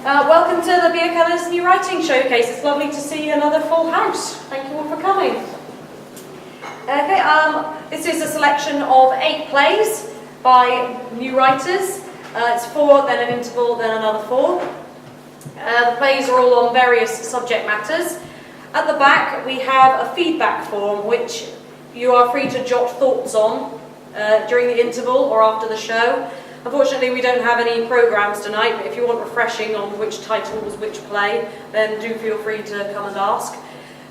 Welcome to the Beer Colours New Writing Showcase. It's lovely to see another full house. Thank you all for coming. Okay, this is a selection of 8 plays by new writers. It's 4, then an interval, then another 4. The plays are all on various subject matters. At the back we have a feedback form which you are free to jot thoughts on during the interval or after the show. Unfortunately, we don't have any programmes tonight, but if you want refreshing on which title was which play, then do feel free to come and ask.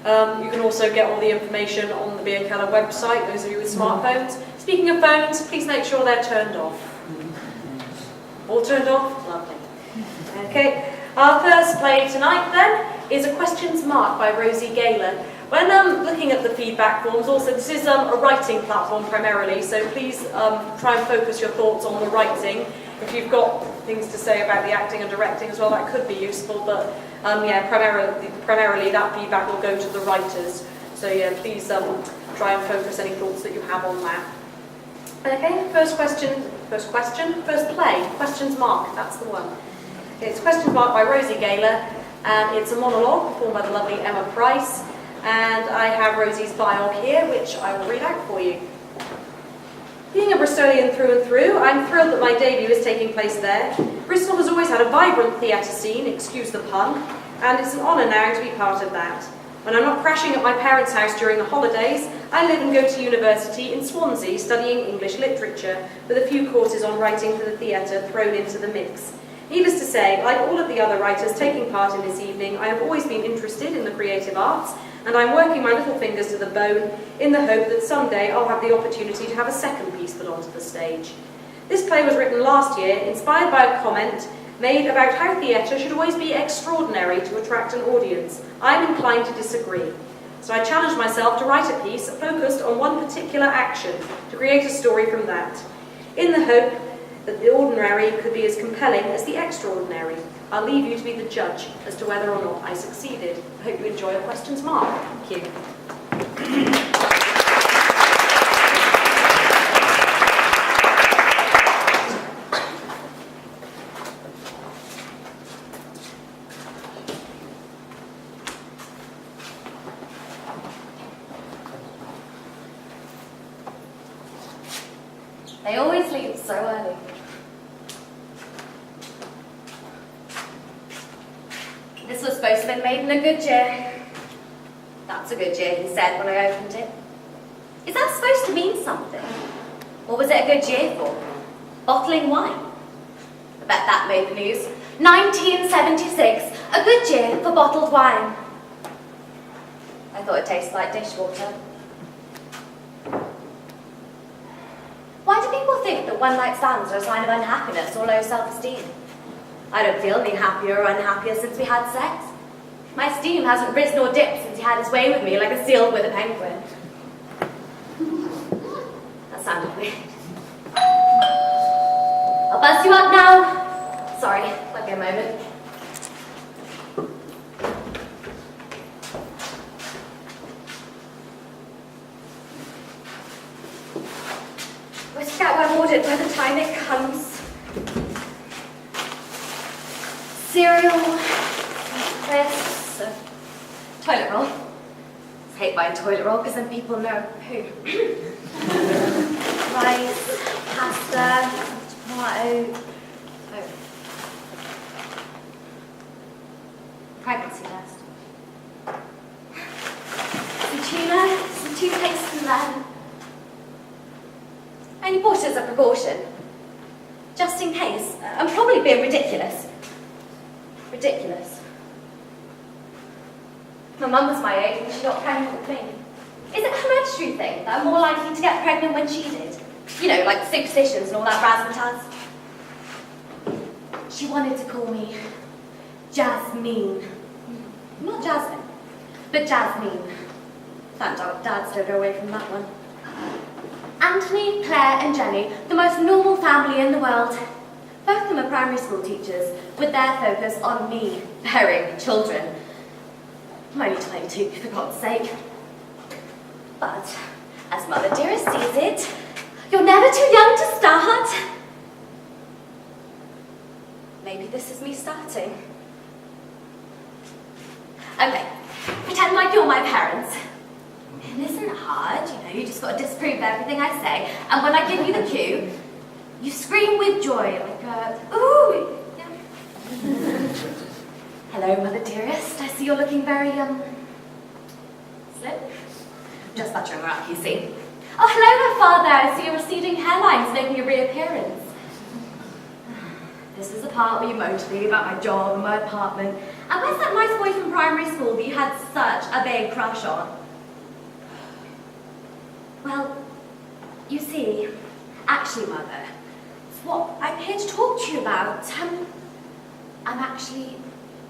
You can also get all the information on the Beer Keller website, those of you with smartphones. Speaking of phones, please make sure they're turned off. All turned off? Lovely. Okay, our first play tonight then is A Questions Mark by Rosie Gaylor. When looking at the feedback forms, also this is a writing platform primarily, so please try and focus your thoughts on the writing. If you've got things to say about the acting and directing as well, that could be useful, but yeah, primarily that feedback will go to the writers. So yeah, please try and focus any thoughts that you have on that. Okay, first play, Questions Mark, that's the one. Okay, it's Questions Mark by Rosie Gaylor, and it's a monologue performed by the lovely Emma Price. And I have Rosie's bio here, which I will read out for you. Being a Bristolian through and through, I'm thrilled that my debut is taking place there. Bristol has always had a vibrant theatre scene, excuse the pun, and it's an honour now to be part of that. When I'm not crashing at my parents' house during the holidays, I live and go to university in Swansea studying English literature, with a few courses on writing for the theatre thrown into the mix. Needless to say, like all of the other writers taking part in this evening, I have always been interested in the creative arts, and I'm working my little fingers to the bone in the hope that someday I'll have the opportunity to have a second piece put onto the stage. This play was written last year, inspired by a comment made about how theatre should always be extraordinary to attract an audience. I'm inclined to disagree. So I challenged myself to write a piece focused on one particular action, to create a story from that, in the hope that the ordinary could be as compelling as the extraordinary. I'll leave you to be the judge as to whether or not I succeeded. I hope you enjoy A Questions Mark. Thank you. They always leave so early. This was supposed to have been made in a good year. That's a good year, he said when I opened it. Is that supposed to mean something? What was it a good year for? Bottling wine? I bet that made the news. 1976, a good year for bottled wine. I thought it tasted like dishwater. Why do people think that one-night stands are a sign of unhappiness or low self-esteem? I don't feel any happier or unhappier since we had sex. My esteem hasn't risen or dipped since he had his way with me like a seal with a penguin. That sounded weird. I'll buzz you up now. Sorry, might be a moment. Whisk out what I've ordered by the time it comes. Cereal, crisps, toilet roll. I hate buying toilet roll because then people know who. Rice, pasta, tomato. Oh. Pregnancy test. Some tuna, some toothpaste and then. I only bought it as a precaution. Just in case. I'm probably being ridiculous. Ridiculous. My mum was my age and she got pregnant with me. Is it a hereditary thing that I'm more likely to get pregnant when she did? You know, like superstitions and all that razzmatazz. She wanted to call me Jasmine. Not Jasmine, but Jasmine. Thank Dad stowed her away from that one. Anthony, Claire and Jenny, the most normal family in the world. Both of them are primary school teachers, with their focus on me bearing children. I'm only 22, for God's sake. But, as Mother Dearest sees it, you're never too young to start. Maybe this is me starting. Okay, pretend like you're my parents. It isn't hard, you just got to disprove everything I say, and when I give you the cue, you scream with joy, like ooh! Yeah. Hello, mother dearest. I see you're looking very, slim. Just buttering her up, you see. Oh, hello there, father. I see your receding hairline's making a reappearance. This is the part where you moan to me about my job and my apartment. And where's that nice boy from primary school that you had such a big crush on? Well, you see, actually, mother, it's what I'm here to talk to you about. I'm actually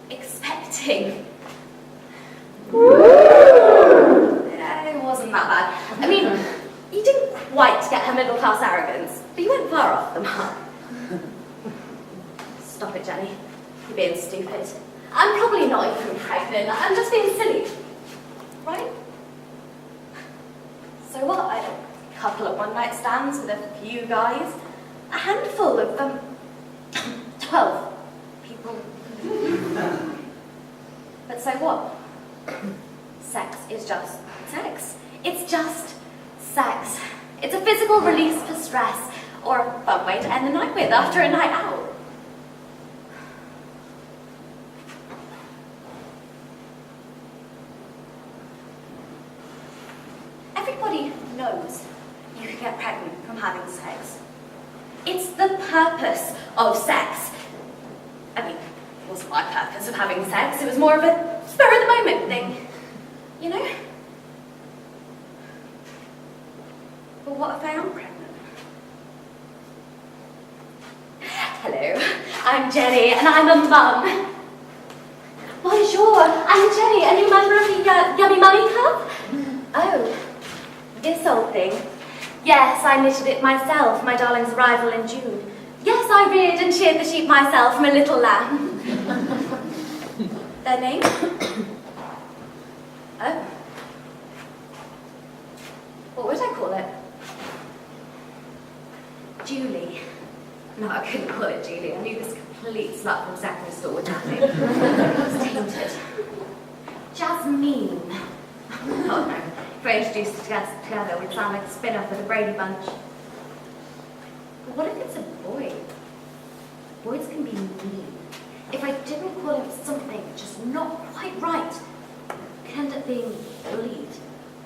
expecting. Yeah, it wasn't that bad. I mean, you didn't quite get her middle-class arrogance, but you went far off the mark. Stop it, Jenny. You're being stupid. I'm probably not even pregnant. I'm just being silly. Right? So what? I had a couple of one-night stands with a few guys. A handful of them. 12 people. But so what? Sex is just sex. It's just sex. It's a physical release for stress, or a fun way to end the night with after a night out. Everybody knows you can get pregnant from having sex. It's the purpose of sex. I mean, it wasn't my purpose of having sex, it was more of a spur-of-the-moment thing, you know? But what if I am pregnant? Hello, I'm Jenny, and I'm a mum. Bonjour, I'm Jenny, a new member of the Yummy Mummy Club. Oh, this old thing. Yes, I knitted it myself, my darling's arrival in June. Yes, I reared and sheared the sheep myself from a little lamb. Their name? Oh. What would I call it? Julie. No, I couldn't call it Julie. I knew this complete slut from secondary school would have it. It was tainted. Jasmine. Oh no. If I introduced it together, we'd sound like a spin-off of the Brady Bunch. But what if it's a boy? Boys can be mean. If I didn't call him something just not quite right, it could end up being bullied,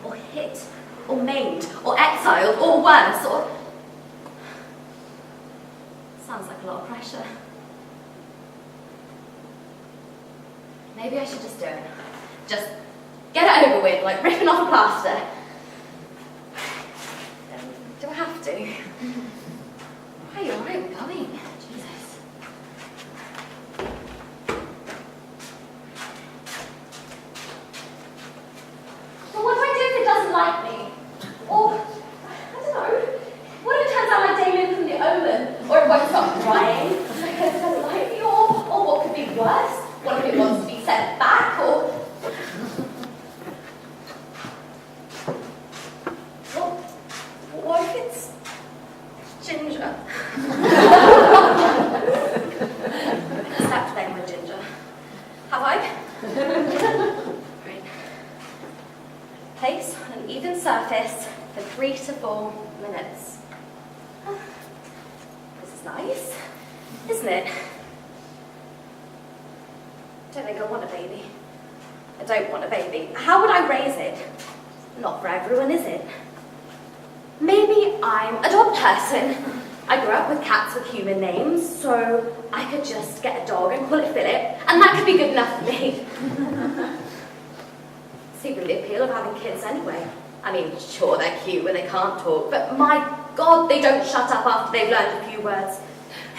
or hit, or maimed, or exiled, or worse, or... Sounds like a lot of pressure. Maybe I should just do it. Just get it over with, like ripping off a plaster. Do I have to? Are you alright? We're going. Jesus. Well, what do I do if it doesn't like me? Or, I don't know, what if it turns out like Damien from The Omen? Or it won't stop crying because it doesn't like me? Or what could be worse? What if it wants to be sent back? Or... What if it's Ginger? Slept then with Ginger. Have I? Right. Place on an even surface for 3 to 4 minutes. This is nice, isn't it? I don't think I want a baby. I don't want a baby. How would I raise it? Not for everyone, is it? Maybe I'm a dog person. I grew up with cats with human names, so I could just get a dog and call it Philip, and that could be good enough for me. See the appeal of having kids anyway. I mean, sure, they're cute when they can't talk, but my God, they don't shut up after they've learned a few words.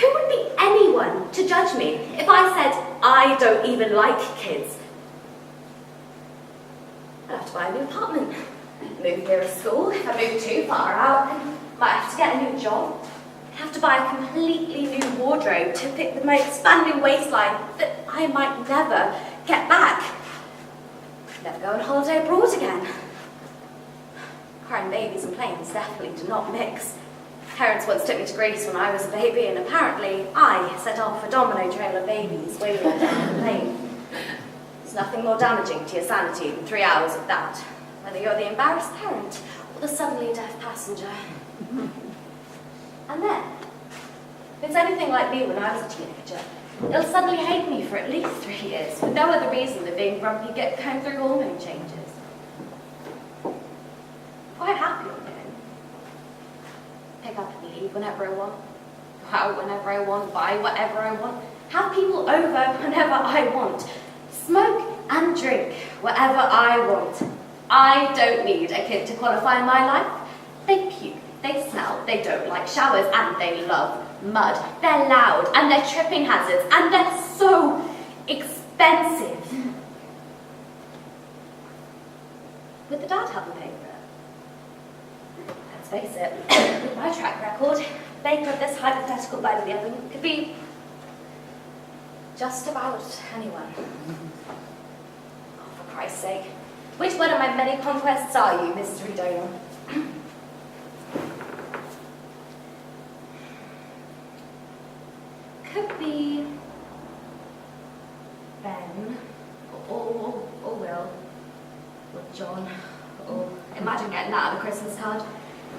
Who would be anyone to judge me if I said I don't even like kids? I'd have to buy a new apartment. Move near a school. If I move too far out, I might have to get a new job. I'd have to buy a completely new wardrobe to fit with my expanding waistline that I might never get back. Never go on holiday abroad again. Crying babies and planes definitely do not mix. Parents once took me to Greece when I was a baby, and apparently I set off a domino trail of babies wailing down the plane. There's nothing more damaging to your sanity than 3 hours of that, whether you're the embarrassed parent or the suddenly deaf passenger. And then, if it's anything like me when I was a teenager, it'll suddenly hate me for at least 3 years, with no other reason than being grumpy going through hormone changes. Quite happy on my own. Pick up and leave whenever I want, go out whenever I want, buy whatever I want, have people over whenever I want, smoke and drink whatever I want. I don't need a kid to qualify my life. They puke, they smell, they don't like showers, and they love mud. They're loud, and they're tripping hazards, and they're so expensive. Would the dad have them paying for it? Let's face it, with my track record, the baker of this hypothetical bed in the oven could be just about anyone. Oh, for Christ's sake. Which one of my many conquests are you, mystery donor? Could be Ben, or Will, or John, or imagine getting that on a Christmas card.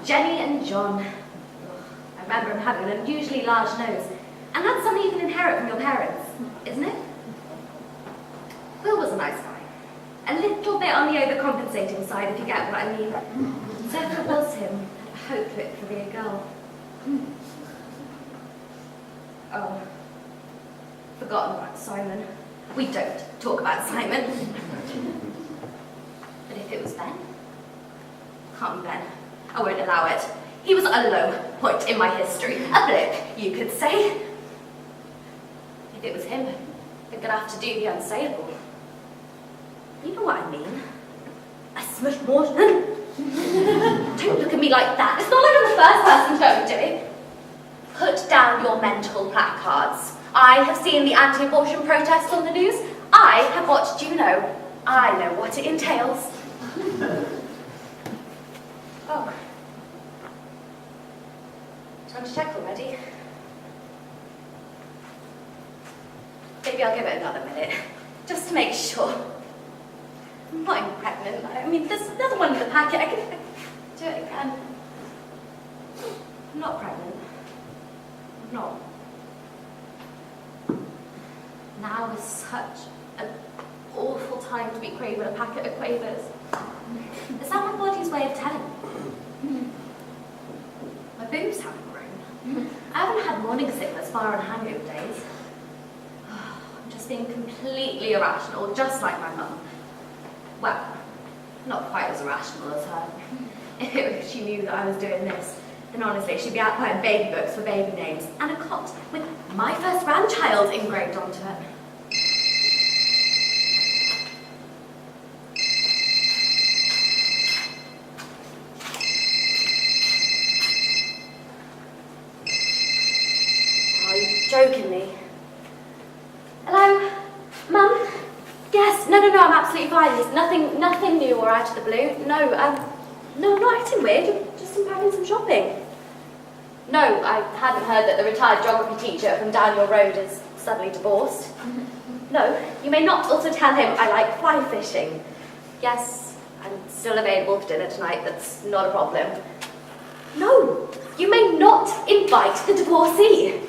Jenny and John. Ugh, I remember him having an unusually large nose, and that's something you can inherit from your parents, isn't it? Will was a nice guy. A little bit on the overcompensating side, if you get what I mean. So if it was him, I'd hope it could be a girl. Oh, forgotten about Simon. We don't talk about Simon. But if it was Ben? Can't be Ben. I won't allow it. He was a low point in my history. A blip, you could say. If it was him, we're gonna have to do the unsayable. You know what I mean? A smush Morton. Don't look at me like that. It's not like I'm the first person to ever do it. Put down your mental placards. I have seen the anti-abortion protests on the news. I have watched Juno. I know what it entails. Oh. Time to check already. Maybe I'll give it another minute, just to make sure. I'm not even pregnant. I mean, there's another one in the packet. I can do it again. I'm not pregnant. I'm not. Now is such an awful time to be craving a packet of quavers. Is that my body's way of telling me? My boobs haven't grown. I haven't had morning sickness, bar and hangover days. I'm just being completely irrational, just like my mum. Well, not quite as irrational as her. If she knew that I was doing this, then honestly she'd be out buying baby books for baby names and a cot with my first grandchild engraved onto it. Are you joking me? Hello? Mum? Yes, no, I'm absolutely fine. There's nothing new or out of the blue. No, I'm not acting weird. Just unpacking some shopping. No, I hadn't heard that the retired geography teacher from down your road is suddenly divorced. No, you may not also tell him I like fly fishing. Yes, I'm still available for dinner tonight. That's not a problem. No, you may not invite the divorcee.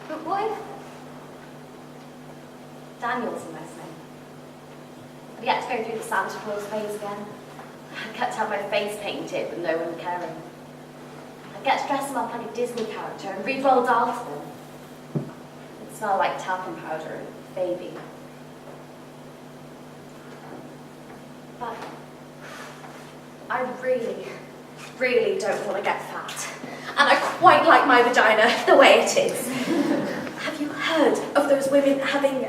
But what if Daniel's in wrestling? I've yet to go through the Santa Claus phase again. I get to have my face painted with no one caring. I get to dress him up like a Disney character and read Roald Dahl. It smell like talcum powder and baby. But I really don't want to get fat. And I quite like my vagina the way it is. Have you heard of those women having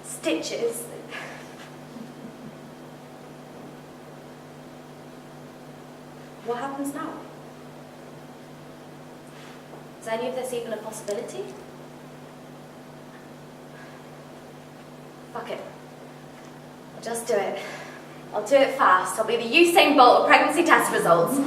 stitches? What happens now? Is any of this even a possibility? Fuck it. I'll just do it. I'll do it fast. I'll be the Usain Bolt of pregnancy test results.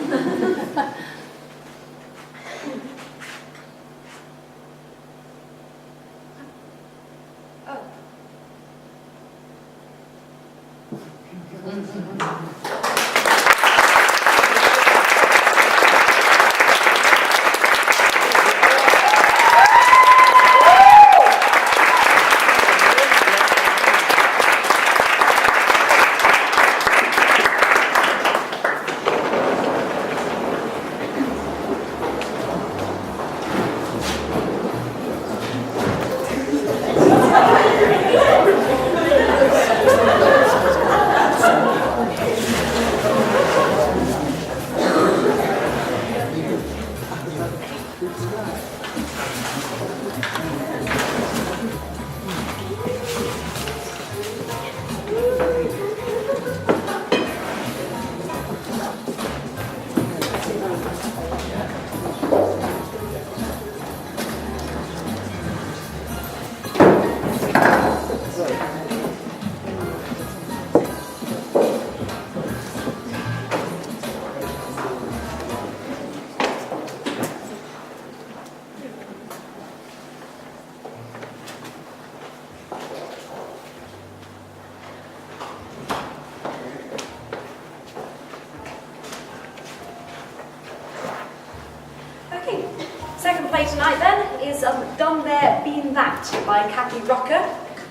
Tonight then is Done There, Been That by Kathy Rucker,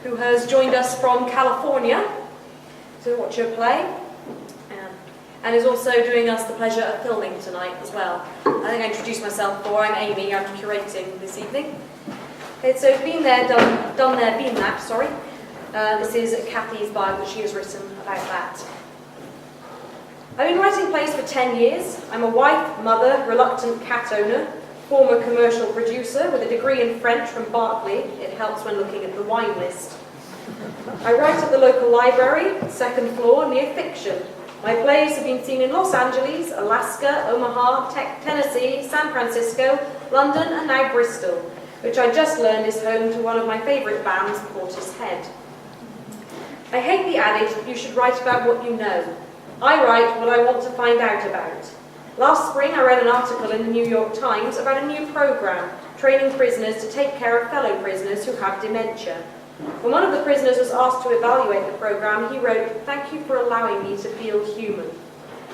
who has joined us from California to watch her play, and is also doing us the pleasure of filming tonight as well. I think I introduced myself before. I'm Amy, I'm curating this evening. Okay, so Been There, Done There, Been That, sorry. This is Kathy's bio that she has written about that. I've been writing plays for 10 years. I'm a wife, mother, reluctant cat owner, former commercial producer with a degree in French from Berkeley. It helps when looking at the wine list. I write at the local library, second floor, near Fiction. My plays have been seen in Los Angeles, Alaska, Omaha, Tennessee, San Francisco, London, and now Bristol, which I just learned is home to one of my favourite bands, Portishead. I hate the adage that you should write about what you know. I write what I want to find out about. Last spring, I read an article in the New York Times about a new program training prisoners to take care of fellow prisoners who have dementia. When one of the prisoners was asked to evaluate the program, he wrote, "Thank you for allowing me to feel human."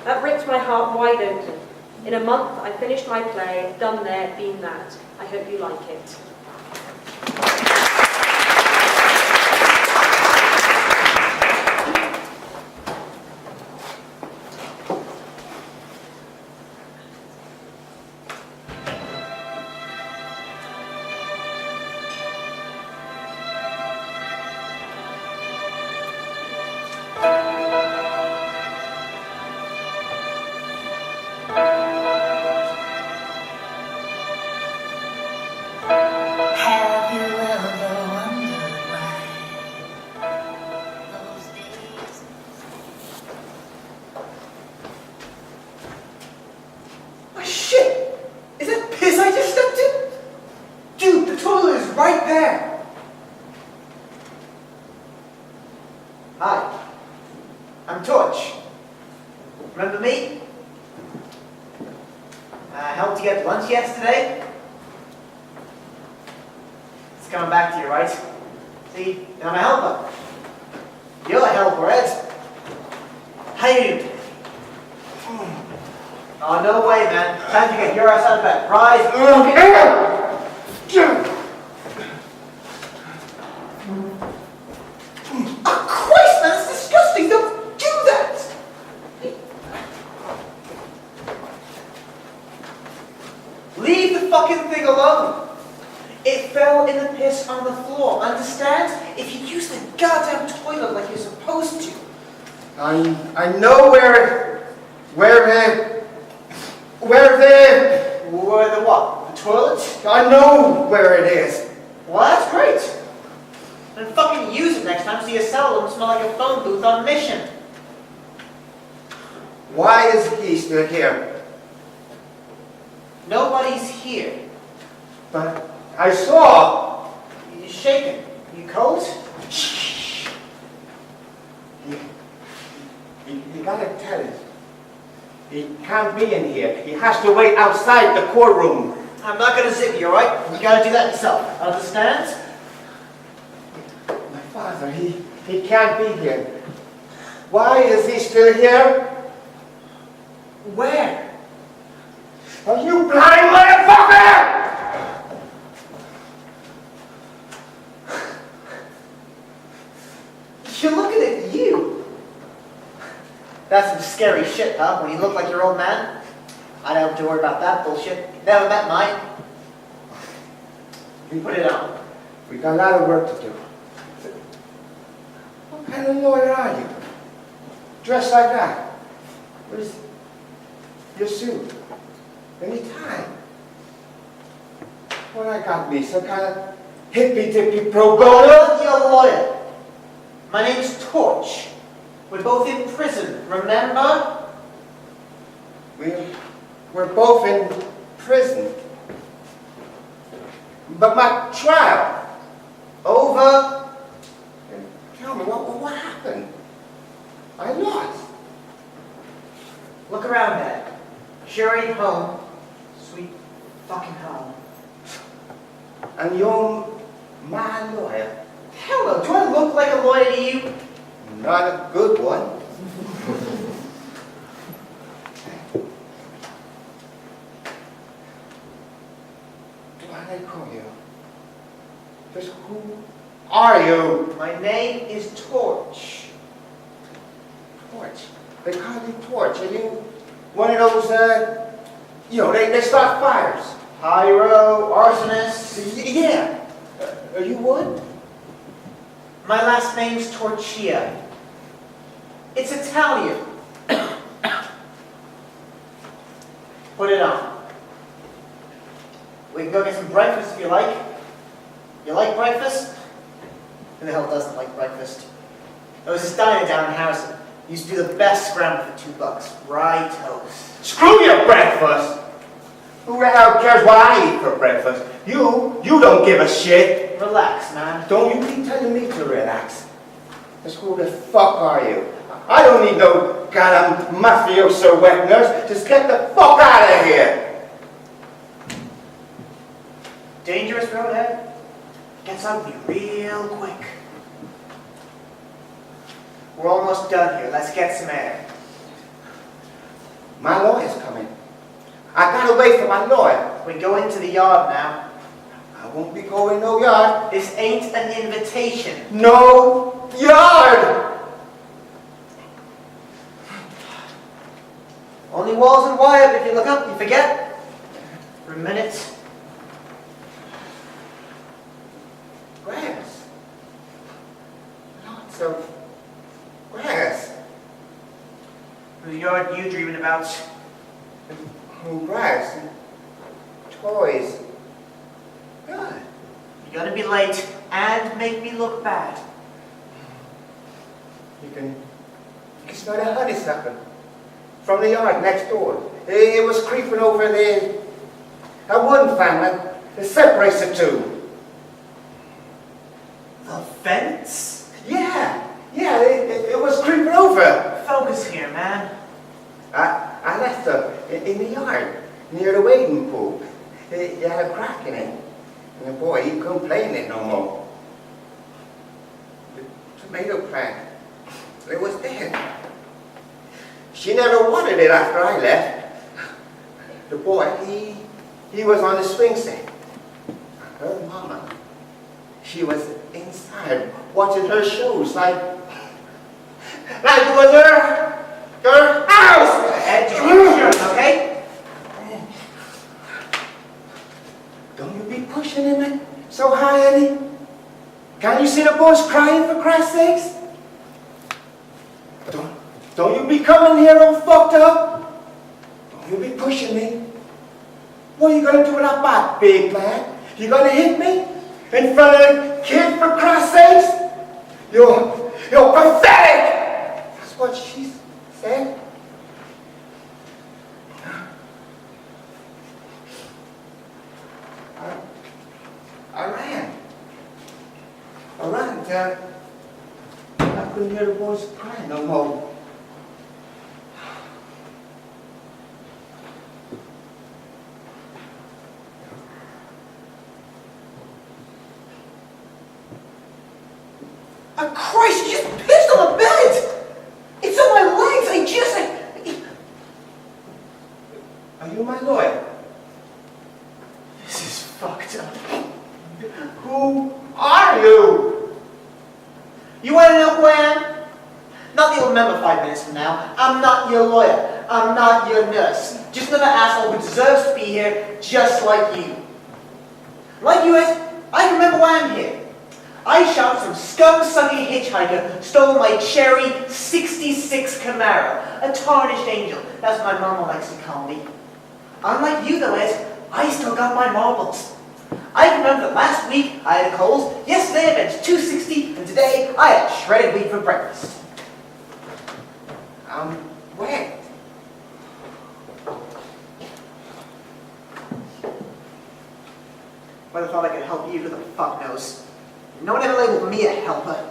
That ripped my heart wide open. In a month, I finished my play, Done There, Been That. I hope you like it. Why is he still here? Nobody's here. But I saw. You're shaking. You cold? He to tell it. He can't be in here. He has to wait outside the courtroom. I'm not gonna zip you, alright? You gotta do that yourself. Understand? My father, he can't be here. Why is he still here? Where? Are you blind, motherfucker? You're looking at you. That's some scary shit, huh? When you look like your old man? I don't have to worry about that bullshit. Never met mine. You put it on. We got a lot of work to do. What kind of lawyer are you? Dressed like that? Where's your suit? Any tie? What I got me? Some kind of hippy-dippy pro I'm bono? not your lawyer. My name's Torch. We're both in prison, remember? We're both in prison. But my trial. Over. Tell me, what happened? I lost. Look around, Dad. Sure ain't home. Sweet fucking home. And you're my lawyer. Hell no, do I look like a lawyer to you? Not a good one. What do I call you? Just who are you? My name is Torch. Torch. They call you Torch. Are you one of those, they start fires? Pyro, arsonist. Yeah. Are you one? My last name's Torchia. It's Italian. Put it on. We can go get some breakfast if you like. You like breakfast? Who the hell doesn't like breakfast? There was this diner down in Harrison. Used to do the best scramble for $2. Rye toast. Screw your breakfast! Who the hell cares what I eat for breakfast? You don't give a shit. Relax, man. Don't you keep telling me to relax. Just who the fuck are you? I don't need no goddamn mafioso wet nurse. Just get the fuck out of here. Dangerous road ahead. Gets ugly real quick. We're almost done here. Let's get some air. My lawyer's coming. I gotta wait for my lawyer. We go into the yard now. I won't be going no yard. This ain't an invitation. No yard! Only walls and wire, but if you look up, you forget. For a minute. Grass. Lots of grass. Whose yard you dreaming about? Grass. Toys. Good. You're gonna be late and make me look bad. You can smell the honeysuckle from the yard next door. It was creeping over there. A wooden family that separates the two. The fence? Yeah, it was creeping over. Focus here, man. I left her in the yard near the wading pool. It had a crack in it. And the boy, he couldn't play in it no more. The tomato plant, it was dead. She never wanted it after I left. The boy, he was on the swing set. Her mama, she was inside watching her shows like it was her house. Ed, just keep your shirt, okay? Don't you be pushing him so high, Eddie. Can't you see the boys crying for Christ's sakes? Don't you be coming here all fucked up. Don't you be pushing me. What are you going to do with that big man? You going to hit me? In front of the kid, for Christ's sakes? You're pathetic! That's what she said. I ran. I couldn't hear the boys crying no more. Christ, you just pissed on the bed! It's on my legs, Are you my lawyer? This is fucked up. Who are you? You want to know who I am? Not that you'll remember 5 minutes from now. I'm not your lawyer. I'm not your nurse. Just another asshole who deserves to be here, just like you. Like you, I remember why I'm here. I shot some scum-sucking hitchhiker, stole my cherry '66 Camaro, a tarnished angel. That's what my mama likes to call me. Unlike you, though, I still got my marbles. I remember that last week I had a cold, yesterday I bench 260, and today I had shredded wheat for breakfast. Where? Whether I thought I could help you, who the fuck knows? No one ever labeled me a helper.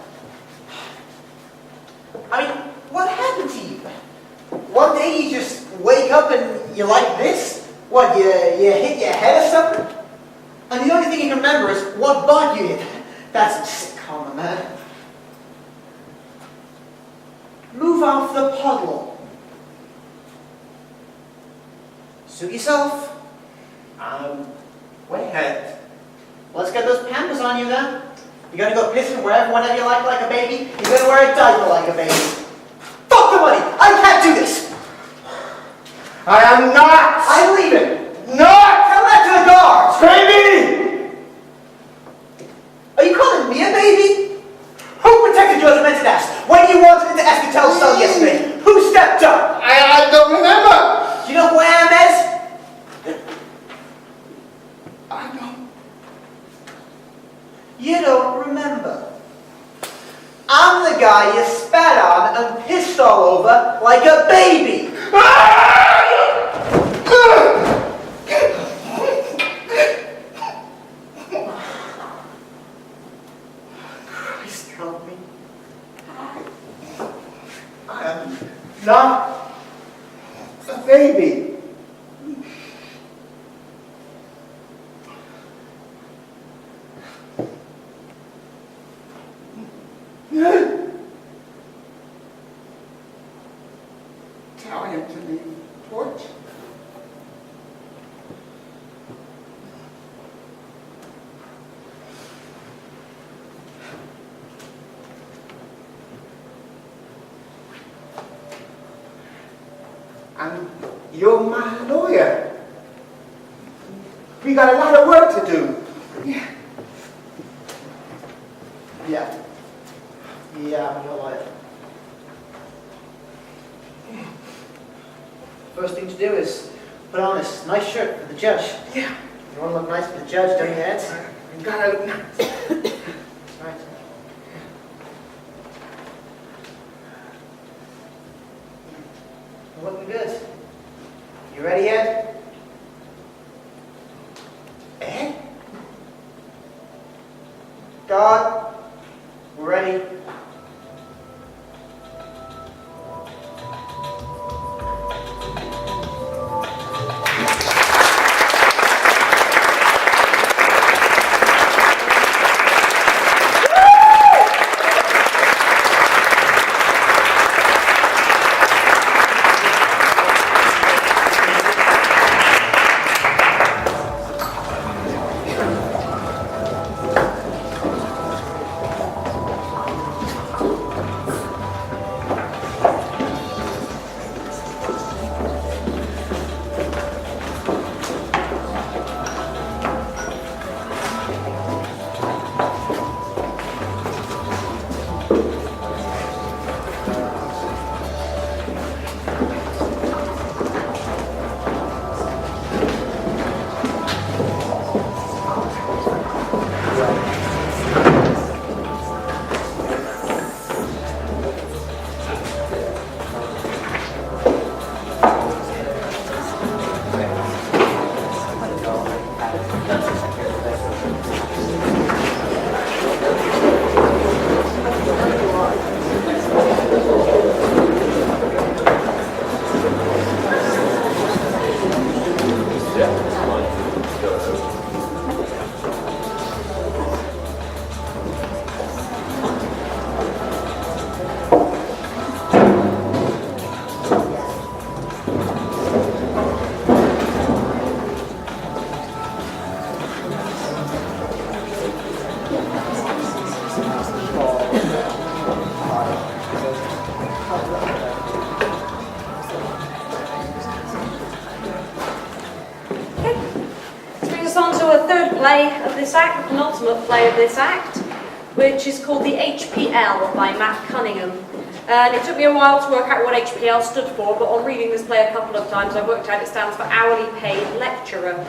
I mean, what happened to you? One day you just wake up and you're like this? What, you hit your head or something? And the only thing you can remember is what bug you hit. That's some sick karma, man. Move off the puddle. Suit yourself. Where? Let's get those pampers on you then. You're gonna go pissing wherever, whenever you like a baby. You're gonna wear a diaper like a baby. Fuck the money! I can't do this! I am not! I'm leaving! Not! Tell that to the guards! Baby! Are you calling me a baby? Who protected you as a mental ass when you wanted into Escatel's cell yesterday? Who stepped up? I don't remember! Do you know who I am, Ez? I don't. You don't remember. I'm the guy you spat on and pissed all over like a baby. Christ help me. I am not a baby. Tell him to leave the porch. And you're my lawyer. We got a lot of work to do. Yeah. Yeah, I'm your lawyer. First thing to do is put on this nice shirt for the judge. Yeah. You want to look nice for the judge, don't you, Ed? We gotta look nice. Right. You're looking good. You ready, Ed? Ed? God, we're ready. this act, the penultimate play of this act, which is called the HPL by Matt Cunningham. And it took me a while to work out what HPL stood for, but on reading this play a couple of times, I worked out it stands for Hourly Paid Lecturer.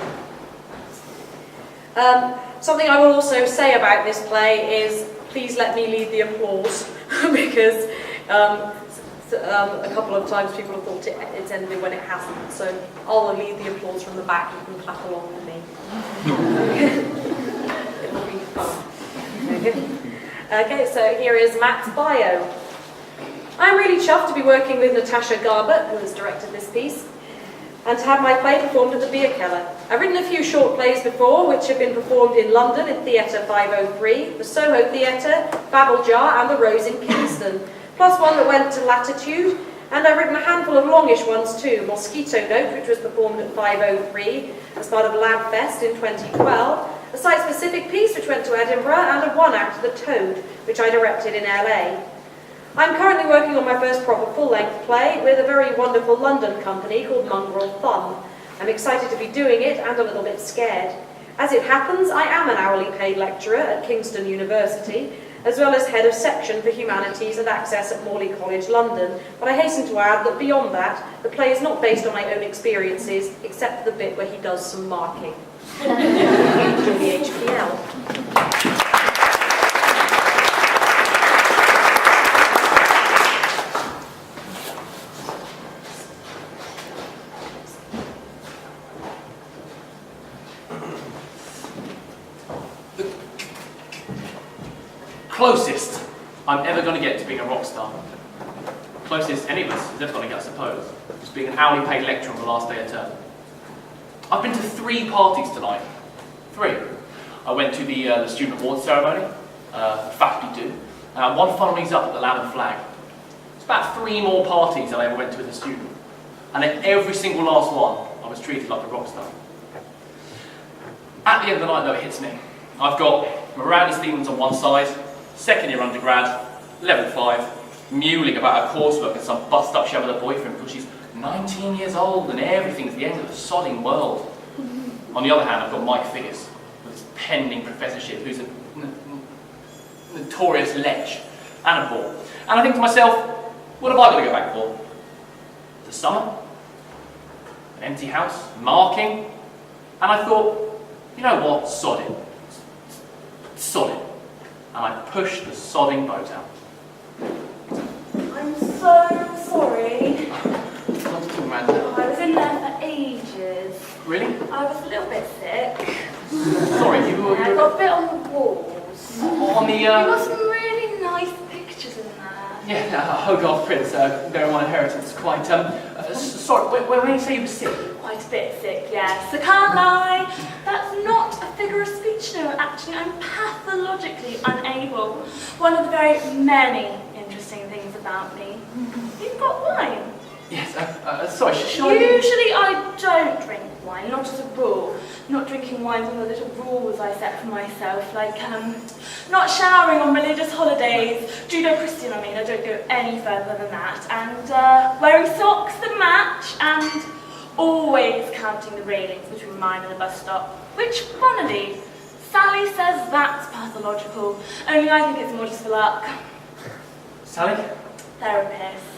Something I will also say about this play is, please let me lead the applause, because a couple of times people have thought it's ended when it hasn't. So I'll lead the applause from the back. You can clap along with me. It'll be fun. Okay, so here is Matt's bio. I'm really chuffed to be working with Natasha Garbutt, who has directed this piece, and to have my play performed at the Bierkeller. I've written a few short plays before, which have been performed in London in Theatre 503, the Soho Theatre, Babel Jar, and the Rose in Kingston, plus one that went to Latitude, and I've written a handful of longish ones too. Mosquito Note, which was performed at 503 as part of Labfest in 2012, a site-specific piece which went to Edinburgh, and a one-act, The Toad, which I directed in LA. I'm currently working on my first proper full-length play with a very wonderful London company called Mongrel Thumb. I'm excited to be doing it and a little bit scared. As it happens, I am an hourly paid lecturer at Kingston University, as well as head of section for Humanities and Access at Morley College, London. But I hasten to add that beyond that, the play is not based on my own experiences, except for the bit where he does some marking. Enjoy the HPL. Closest I'm ever going to get to being a rock star. Closest any of us is ever going to get, I suppose. Just being an hourly paid lecturer on the last day of term. I've been to 3 parties tonight. 3. I went to the student awards ceremony, faculty do, one following up at the Lamb and Flag. It's about 3 more parties that I ever went to as a student. And at every single last one, I was treated like a rock star. At the end of the night, though, it hits me. I've got Miranda Stevens on one side, second year undergrad, level 5, mewling about her coursework and some bust-up shove with her boyfriend because she's 19 years old and everything's the end of the sodding world. On the other hand, I've got Mike Figgis with his pending professorship, who's a notorious lech and a bore. And I think to myself, what have I got to go back for? The summer? An empty house? Marking? And I thought, you know what? Sod it. Sod it. And I pushed the sodding boat out. I'm so sorry. Not at all, Amanda. I was in there for ages. Really? I was a little bit sick. Sorry, you were... I got a bit on the walls. On the, You got some really nice pictures in there. Yeah, Hogarth Prince, they're my inheritance. Quite, sorry, when you say you were sick? Quite a bit sick, yes. I can't lie. That's not a figure of speech, no. Actually, I'm pathologically unable. One of the very many interesting things about me. You've got wine. Yes, sorry, shall I... Usually I don't drink wine, not as a rule. Not drinking wine's one of the little rules I set for myself, like not showering on religious holidays, Judo-Christian I mean, I don't go any further than that, and wearing socks that match, and always counting the railings between mine and the bus stop, which, funnily, Sally says that's pathological, only I think it's more just for luck. Sally? Therapist.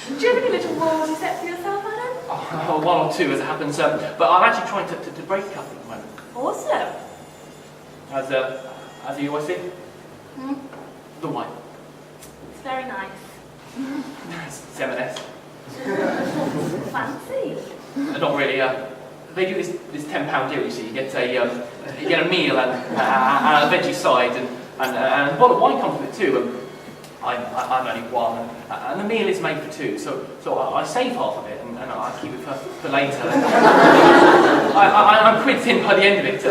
Do you have any little rules you set for yourself, Adam? Oh, 1 or 2 as it happens, but I'm actually trying to break a couple at the moment. Awesome. As you always see? Hmm? The wine. It's very nice. It's M&S. Fancy. Not really, they do this £10 deal, you see. You get a meal and a veggie side and a bottle of wine comes with it too. I'm only 1, and the meal is made for 2, so I save half of it and I keep it for later. I'm quid thin by the end of it.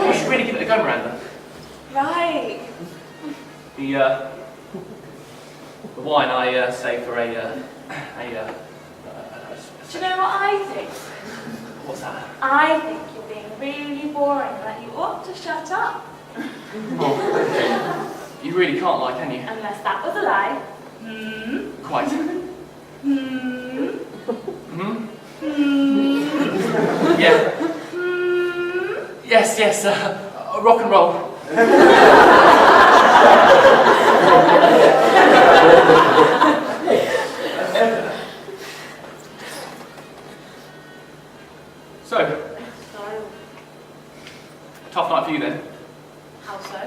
You should really give it a go, Miranda. Right. The wine I save for Do you know what I think? what's that? I think you're being really boring and that you ought to shut up. Oh, you really can't lie, can you? Unless that was a lie. Hmm? Quite. Hmm? Hmm? Hmm? Yeah. Hmm? Yes. Rock and roll. So, tough night for you then? How so?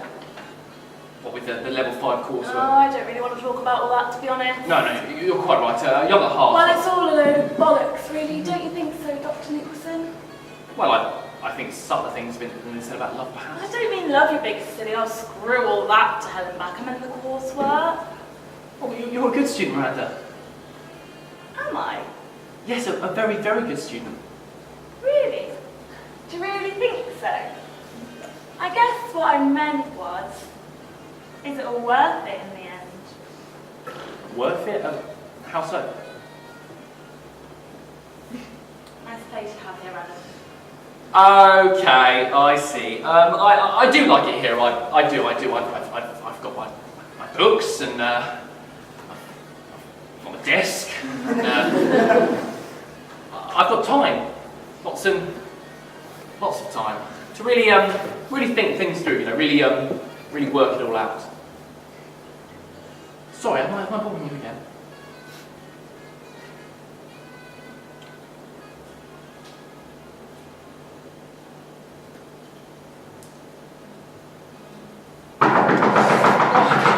What with the level 5 course? Oh, I don't really want to talk about all that, to be honest. No, you're quite right. Young at heart. Well, it's all a load of bollocks, really. Don't you think so, Dr. Nicholson? Well, I think some of the things have been said about love, perhaps. I don't mean love, you big silly. I'll screw all that to hell and back. I meant the coursework. Oh, you're a good student, Miranda. Am I? Yes, a very, very good student. Really? Do you really think so? I guess what I meant was, is it all worth it in the end? Worth it? How so? Nice place you have here, Adam. Okay, I see. I do like it here. I do. I've got my books and I've got my desk. And, I've got time, lots of time to really think things through. You know, really work it all out. Sorry, am I bothering you again?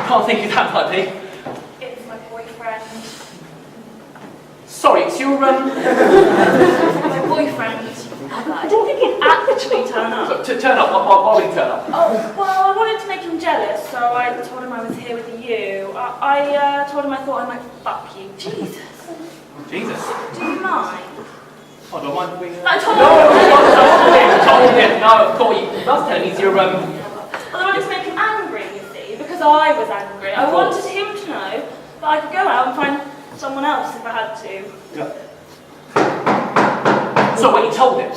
Can't think who that might be. It's my boyfriend. Sorry, it's your My boyfriend. I didn't think he'd actually turn up. So, turn up. Why would he turn up? Oh, well, I wanted to make him jealous, so I told him I was here with you. I told him I thought I might fuck you. Jesus. Jesus. Do you mind? Oh, don't mind we. I told him. No, of course you must tell him he's your Well, I wanted to make him angry, you see, because I was angry. I wanted him to know that I could go out and find someone else if I had to. Yeah. So when you told him,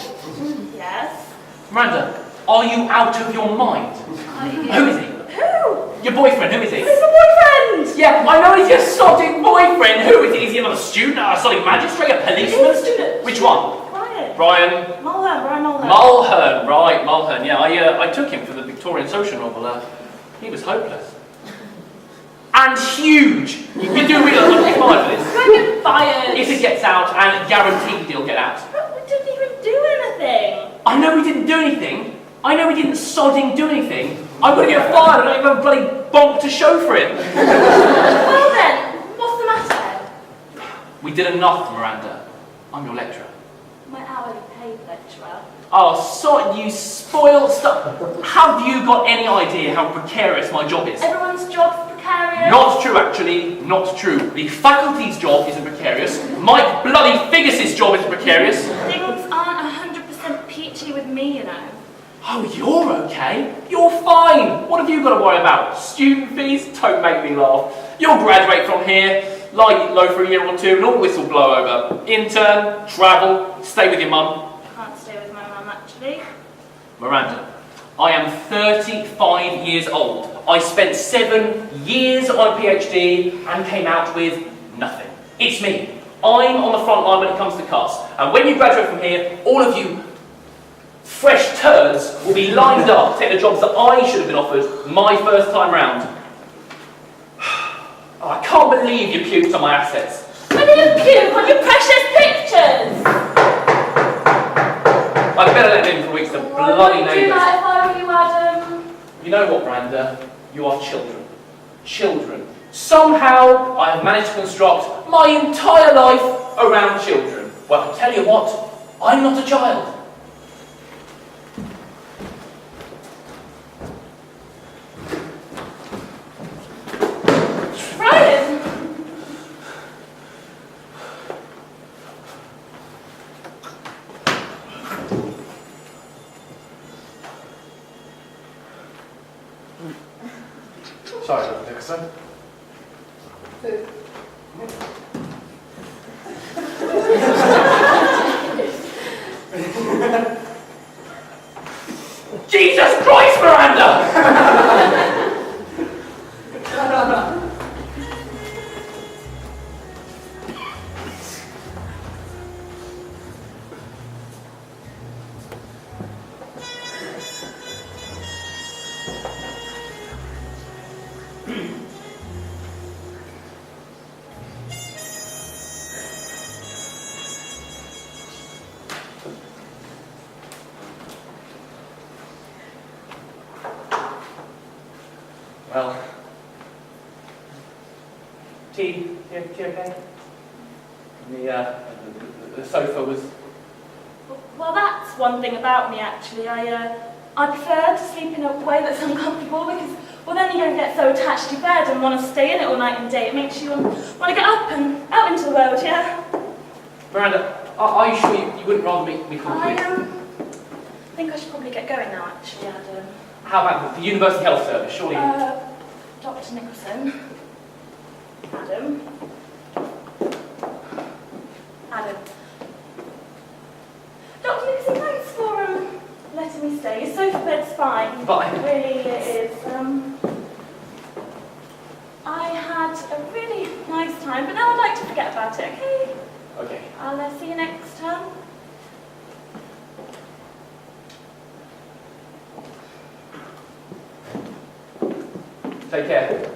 Yes. Miranda, are you out of your mind? Who is he? Who? Your boyfriend, who is he? Who's the boyfriend? Yeah, I know he's your sodding boyfriend. Who is he? Is he another student, a sodding magistrate, a policeman? He's a student. Which one? Brian. Brian. Brian Mulhern. Mulhern, right, Mulhern. Yeah, I took him for the Victorian social novel. He was hopeless. And huge. You do realise I'm getting fired for this. Don't get fired. If it gets out, and guaranteed he'll get out. But we didn't even do anything. I know we didn't do anything. I know we didn't sodding do anything. I'm going to get fired and I don't even bloody bonk to show for it. Well then, what's the matter? We did enough, Miranda. I'm your lecturer. My hourly paid lecturer. Oh, so you spoiled stuff. Have you got any idea how precarious my job is? Everyone's job's precarious. Not true, actually. Not true. The faculty's job isn't precarious. Mike bloody Figus's job isn't precarious. Things aren't 100% peachy with me, you know. Oh, you're okay. You're fine. What have you got to worry about? Student fees? Don't make me laugh. You'll graduate from here, lie low for a year or two, and all this will blow over. Intern, travel, stay with your mum. I can't stay with my mum, actually. Miranda, I am 35 years old. I spent 7 years on a PhD and came out with nothing. It's me. I'm on the front line when it comes to cuts. And when you graduate from here, all of you fresh turds will be lined up to take the jobs that I should have been offered my first time round. Oh, I can't believe you puked on my assets. I didn't puke on your precious pictures! I'd better let them in for weeks, the Why bloody would I do neighbours. that if I were you, Adam? You know what, Miranda? You are children. Children. Somehow, I have managed to construct my entire life around children. Well, I tell you what, I'm not a child. Brian! Sorry, Dr. Nicholson. Jesus Christ, Miranda! Tea okay? The sofa was... Well, that's one thing about me, actually. I prefer to sleep in a way that's uncomfortable because, well, then you don't get so attached to your bed and want to stay in it all night and day. It makes you want to get up and out into the world, yeah? Miranda, are you sure you wouldn't rather me come I with you? think I should probably get going now, actually, Adam. How about the University Health Service? Surely... Dr. Nicholson. Adam. Dr. Nicholson, thanks for letting me stay. Your sofa bed's fine. But Really, it is. I had a really nice time, but now I'd like to forget about it, okay? Okay. I'll see you next time. Take care.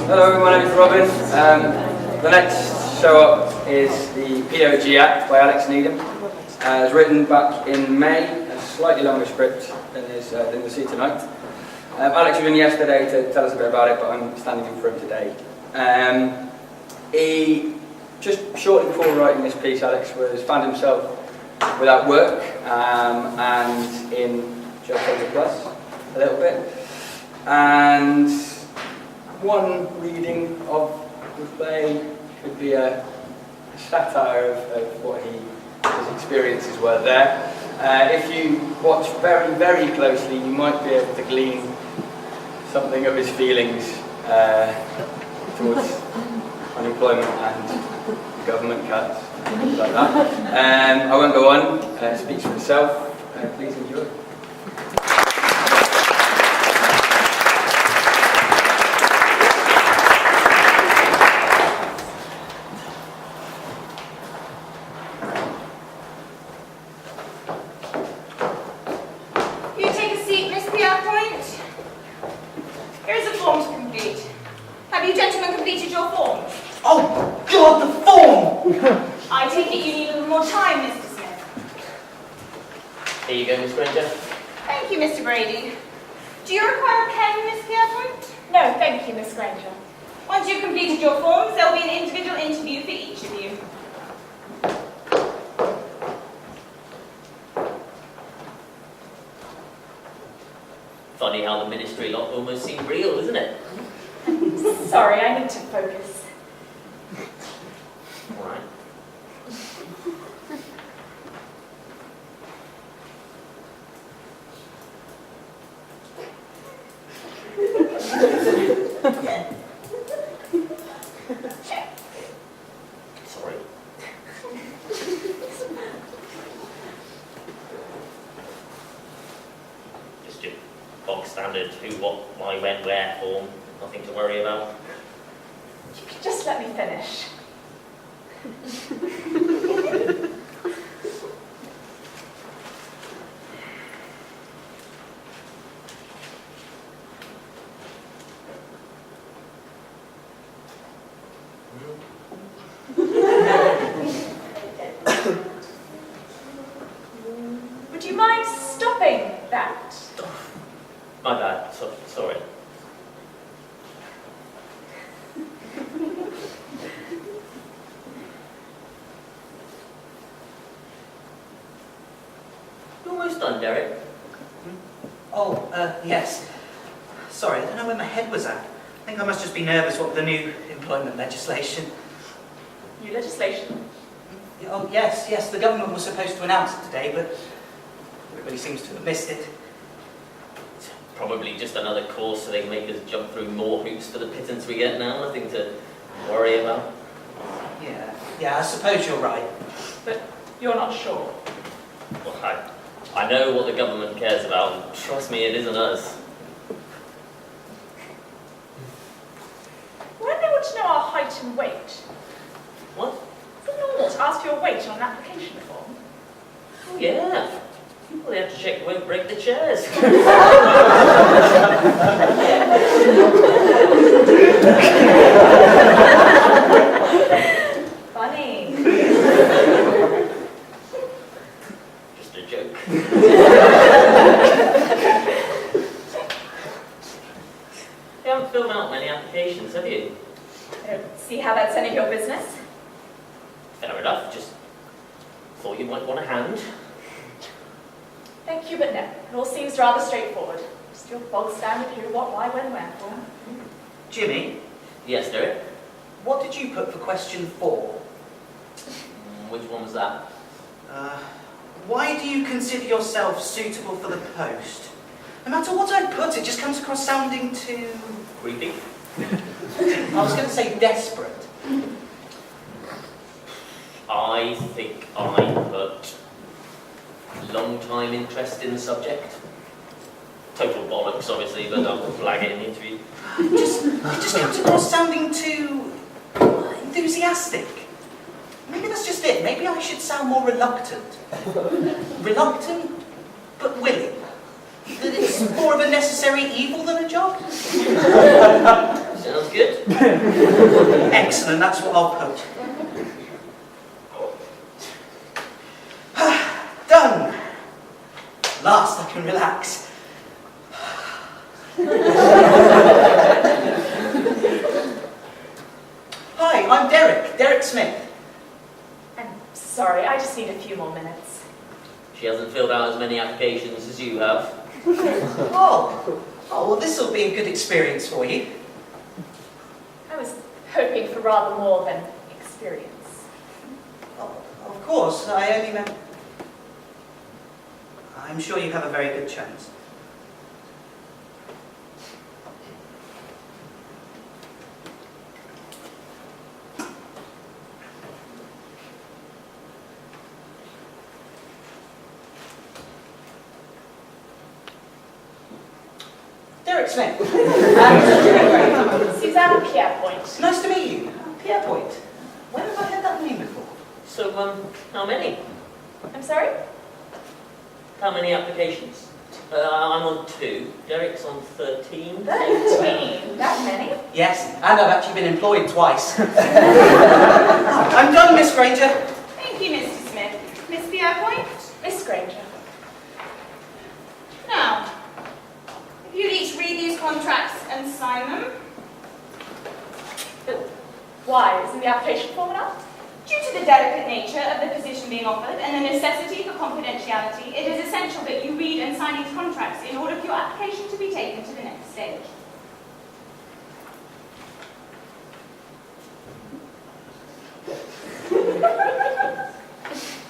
Hello, my name is Robin. The next show up is the POG Act by Alex Needham. It was written back in May, a slightly longer script than you'll see tonight. Alex was in yesterday to tell us a bit about it, but I'm standing in for him today. He, just shortly before writing this piece, Alex found himself without work and in Just Over Plus a little bit. And one reading of the play could be a satire of what his experiences were there. If you watch very, very closely, you might be able to glean something of his feelings towards unemployment and government cuts and things like that. I won't go on, it speaks for itself. Please enjoy. Oh, God, the form! I take it you need a little more time, Mr. Smith. Here you go, Miss Granger. Thank you, Mr. Brady. Do you require a pen, Miss Pierpoint? No, thank you, Miss Granger. Once you've completed your forms, there will be an individual interview for each of you. Funny how the ministry lot almost seem real, isn't it? Sorry, I need to focus. All right. Sorry. Just your bog standard who, what, why, when, where form. Nothing to worry about. You could just let me finish. Would you mind stopping that? My bad. Sorry. You're almost done, Derek. Oh, yes. Sorry, I don't know where my head was at. I think I must just be nervous with the new employment legislation. New legislation? Oh, yes, the government was supposed to announce it today, but everybody seems to have missed it. It's probably just another course so they can make us jump through more hoops for the pittance we get now. Nothing to worry about. Yeah, I suppose you're right. But you're not sure. Well, I know what the government cares about, and trust me, it isn't us. Wouldn't they want to know our height and weight? What? Is it normal to ask your weight on an application form? Oh, yeah. Well, they have to check you won't break the chairs. Funny. Just a joke. You haven't filled out many applications, have you? I don't see how that's any of your business. Fair enough, just thought you might want a hand. Thank you, but no. It all seems rather straightforward. Just your bog standard who, what, why, when, where form. Jimmy, Yes, Derek? what did you put for question 4? Which one was that? Why do you consider yourself suitable for the post? No matter what I put, it just comes across sounding too... Creepy? I was going to say desperate. I think I put long time interest in the subject. Total bollocks, obviously, but I'll flag it in the interview. It just comes across sounding too enthusiastic. Maybe that's just it. Maybe I should sound more reluctant. Reluctant, but willing. That it's more of a necessary evil than a job. Sounds good. Excellent, that's what I'll put. Done. Last I can relax. Hi, I'm Derek Smith. I'm sorry, I just need a few more minutes. She hasn't filled out as many applications as you have. Oh, well, this will be a good experience for you. I was hoping for rather more than experience. Oh, of course, I only meant... I'm sure you have a very good chance. Derek Smith. Susanna Pierpoint. Nice to meet you. Pierpoint. Where have I heard that name before? So, how many? I'm sorry? How many applications? I'm on 2. Derek's on 13. 13? That many? Yes, and I've actually been employed twice. I'm done, Miss Granger. Thank you, Mr. Smith. Miss Pierpoint? Miss Granger. Now, if you'd each these contracts and sign them. But why? Isn't the application form enough? Due to the delicate nature of the position being offered and the necessity for confidentiality, it is essential that you read and sign these contracts in order for your application to be taken to the next stage.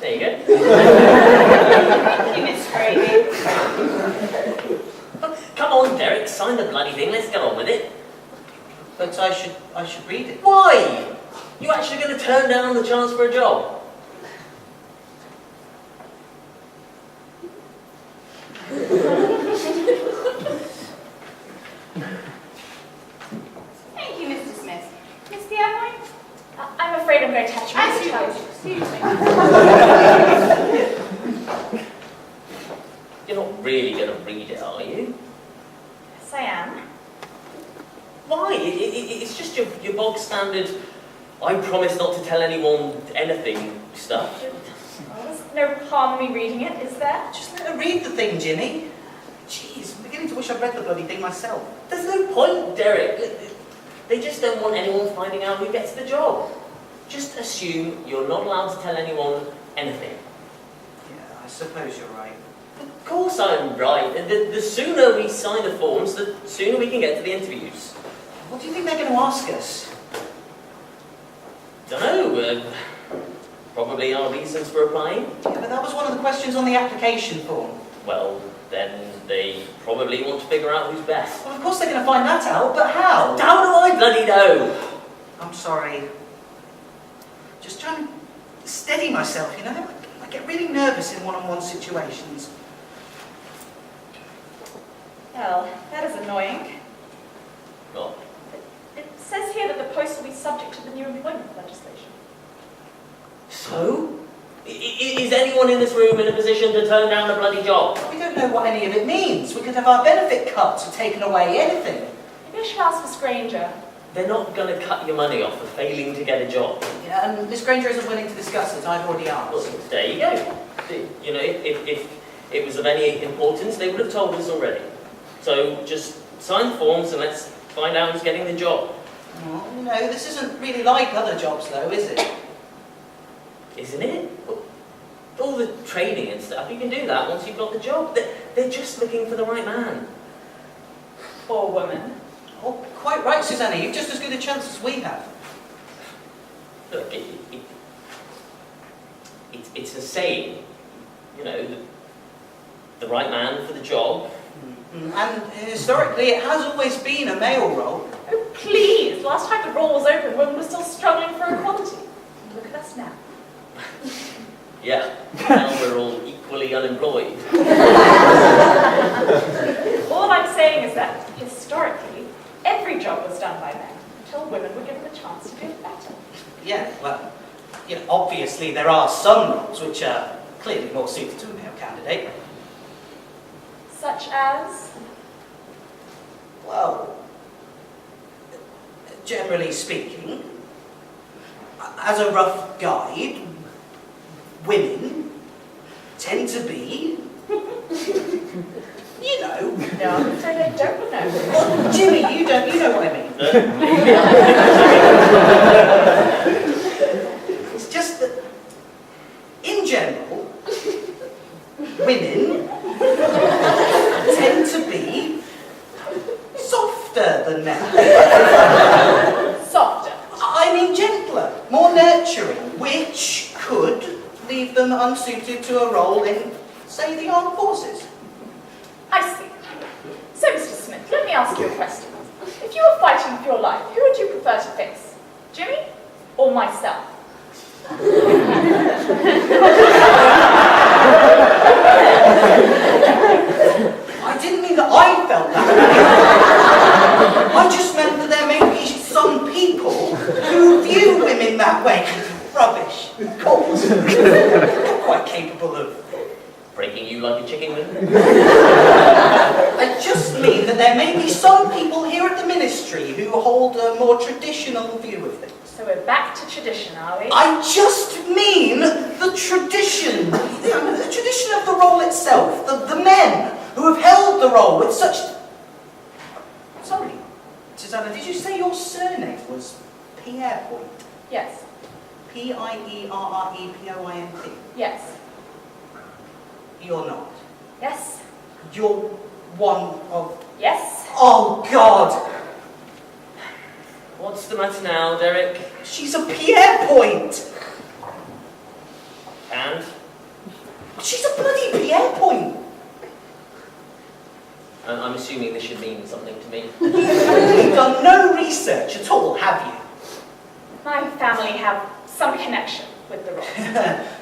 There you go. Thank you, Miss Gravy. Come on, Derek, sign the bloody thing. Let's get on with it. But I should read it. Why? You actually going to turn down the chance for a job? Thank you, Mr. Smith. Miss Pierpoint? I'm afraid I'm going to have to As read you it. wish. Excuse me. You're not really going to read it, are you? Yes, I am. Why? It's just your bog standard, I promise not to tell anyone anything stuff. Well, there's no harm in me reading it, is there? Just let her read the thing, Ginny. Jeez, I'm beginning to wish I'd read the bloody thing myself. There's no point, Derek. They just don't want anyone finding out who gets the job. Just assume you're not allowed to tell anyone anything. Yeah, I suppose you're right. Of course I'm right. The sooner we sign the forms, the sooner we can get to the interviews. What do you think they're going to ask us? Dunno, probably our reasons for applying. Yeah, but that was one of the questions on the application form. Well, then they probably want to figure out who's best. Well, of course they're going to find that out, but how? How do I bloody know? I'm sorry. Just trying to steady myself, you know? I get really nervous in one-on-one situations. Well, that is annoying. Well, It says here that the post will be subject to the new employment legislation. so? Is anyone in this room in a position to turn down a bloody job? We don't know what any of it means. We could have our benefit cut or taken away, anything. Maybe I should ask Miss Granger. They're not going to cut your money off for failing to get a job. Yeah, and Miss Granger isn't willing to discuss it. I've already asked. Well, there you go. You know, if it was of any importance, they would have told us already. So just sign the forms and let's find out who's getting the job. Well, you know, this isn't really like other jobs, though, is it? Isn't it? All the training and stuff, you can do that once you've got the job. They're just looking for the right man. Or woman. Oh, quite right, Susanna. You've just as good a chance as we have. Look, it's a saying, you know, the right man for the job. And historically, it has always been a male role. Oh, please! Last time the role was open, women were still struggling for equality. Look at us now. Yeah, now we're all equally unemployed. All I'm saying is that, historically, every job was done by men, until women were given the chance to do it better. Yeah, well, you know, obviously there are some roles which are clearly more suited to a male candidate. Such as? Well, generally speaking, as a rough guide, women tend to be, you know. No, I'm afraid I don't know. Well, Jimmy, you know what I mean. It's just that, in general, women tend to be softer than men. Softer. I mean gentler, more nurturing, which could leave them unsuited to a role in, say, the armed forces. I see. So, Mr. Smith, let me ask you a question. If you were fighting for your life, who would you prefer to face? Jimmy or myself? I didn't mean that I felt that way. I just meant that there may be some people who view women that way. Rubbish, of course. Not quite capable of... Breaking you like a chicken wing? I just mean that there may be some people here at the ministry who hold a more traditional view of things. So we're back to tradition, are we? I just mean the tradition. The tradition of the role itself. The men who have held the role with such Susanna, did you say your surname was Pierpoint? Yes. Pierrerepoint? Yes. You're not. Yes. You're one of... Yes. Oh, God! What's the matter now, Derek? She's a Pierpoint! And? She's a bloody Pierpoint! I'm assuming this should mean something to me. You've done no research at all, have you? My family have some connection with the Rolls.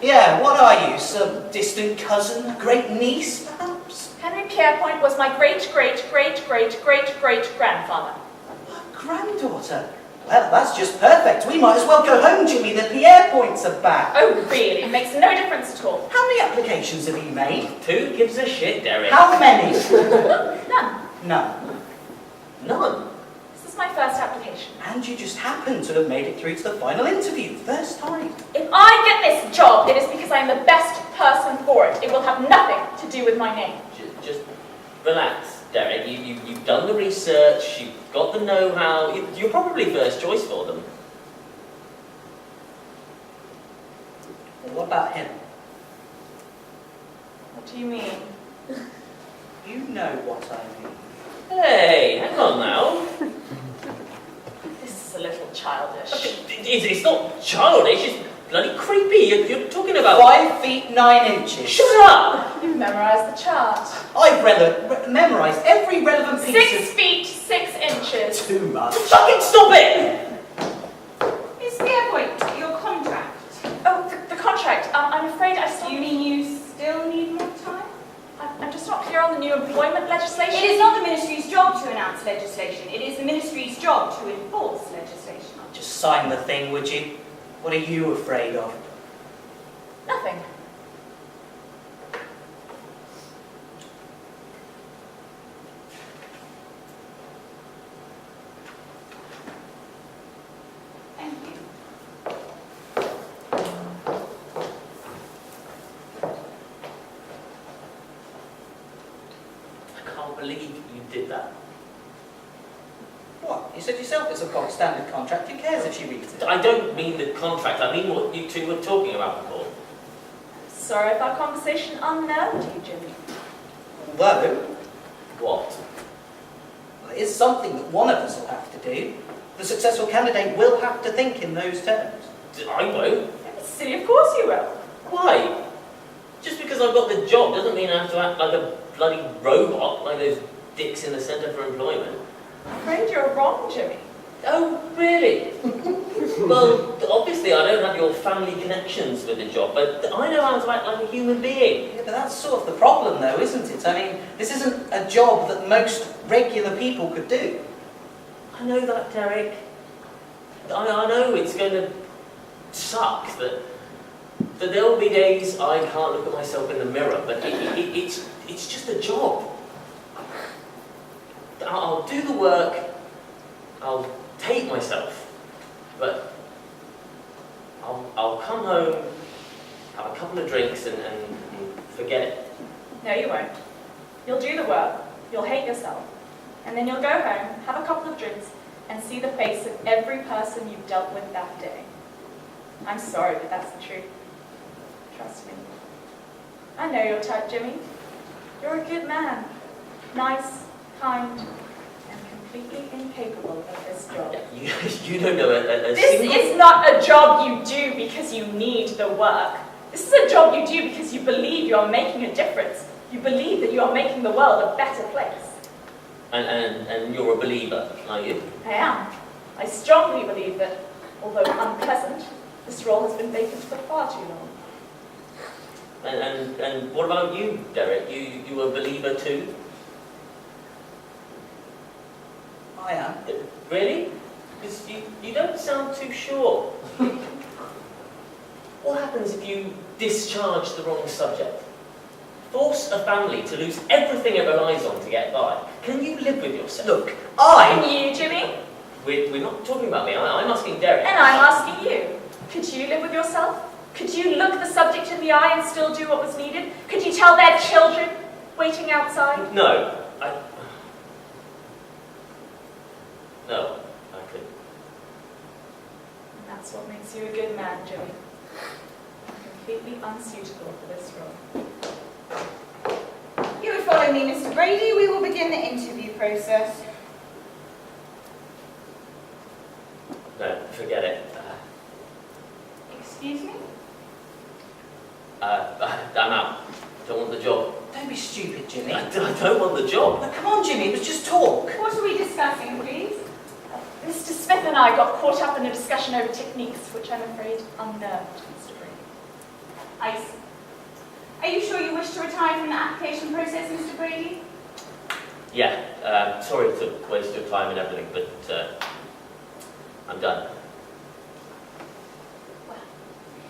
Yeah, what are you? Some distant cousin? Great niece, perhaps? Henry Pierpoint was my great-great-great-great-great-great-grandfather. Granddaughter? Well, that's just perfect. We might as well go home, Jimmy. The Pierpoints are back. Oh, really? It makes no difference at all. How many applications have you made? Who gives a shit, Derek? How many? None. None. None. This is my first application. And you just happen to have made it through to the final interview, first time. If I get this job, it is because I am the best person for it. It will have nothing to do with my name. Just relax, Derek. You've done the research, you've got the know-how. You're probably first choice for them. Well, what about him? What do you mean? You know what I mean. Hey, hang on now. This is a little childish. It's not childish, it's bloody creepy. You're talking about... 5 feet 9 inches. Shut up! You've memorized the chart. I've memorised every relevant piece 6 of... feet 6 inches. Too much. Fucking stop it! Miss Pierpoint, your contract. Oh, the contract. I'm afraid I still... You mean you still need more time? I'm just not clear on the new employment legislation. It is not the Ministry's job to announce legislation. It is the Ministry's job to enforce legislation. Just sign the thing, would you? What are you afraid of? Nothing. Thank you. I can't believe you did that. What? You said yourself it's a bog standard contract. Who cares if she reads it? I don't mean the contract, I mean what you two were talking about before. Sorry if our conversation unnerved you, Jimmy. Although, What? well, it is something that one of us will have to do. The successful candidate will have to think in those terms. I won't. It's silly, of course you will. Why? Just because I've got the job doesn't mean I have to act like a bloody robot, like those dicks in the Centre for Employment. I'm afraid you're wrong, Jimmy. Oh, really? Well, obviously I don't have your family connections with the job, but I know how to act like a human being. Yeah, but that's sort of the problem, though, isn't it? I mean, this isn't a job that most regular people could do. I know that, Derek. I know it's going to suck, that there will be days I can't look at myself in the mirror, but it's just a job. I'll do the work, I'll take myself, but I'll come home, have a couple of drinks and forget it. No, you won't. You'll do the work, you'll hate yourself, and then you'll go home, have a couple of drinks, and see the face of every person you've dealt with that day. I'm sorry, but that's the truth. Trust me. I know your type, Jimmy. You're a good man. Nice, kind, and completely incapable of this job. You don't know a This single... is not a job you do because you need the work. This is a job you do because you believe you are making a difference. You believe that you are making the world a better place. And you're a believer, are you? I am. I strongly believe that, although unpleasant, this role has been vacant for far too long. And what about you, Derek? You a believer too? I am. Really? Because you don't sound too sure. What happens if you discharge the wrong subject? Force a family to lose everything it relies on to get by. Can you live with yourself? Look, And you, Jimmy? We're not talking about me. I'm asking Derek. And I'm asking you. Could you live with yourself? Could you look the subject in the eye and still do what was needed? Could you tell their children waiting outside? No. No. That's what makes you a good man, Jimmy. Completely unsuitable for this role. You would follow me, Mr. Brady. We will begin the interview process. No, forget it. Excuse me? I'm out. Don't want the job. Don't be stupid, Jimmy. I don't want the job. Now, come on, Jimmy, it was just talk. What are we discussing, please? Mr. Smith and I got caught up in a discussion over techniques, which I'm afraid unnerved Mr. Brady. I see. Are you sure you wish to retire from the application process, Mr. Brady? Yeah, sorry to waste your time and everything, but I'm done. Well,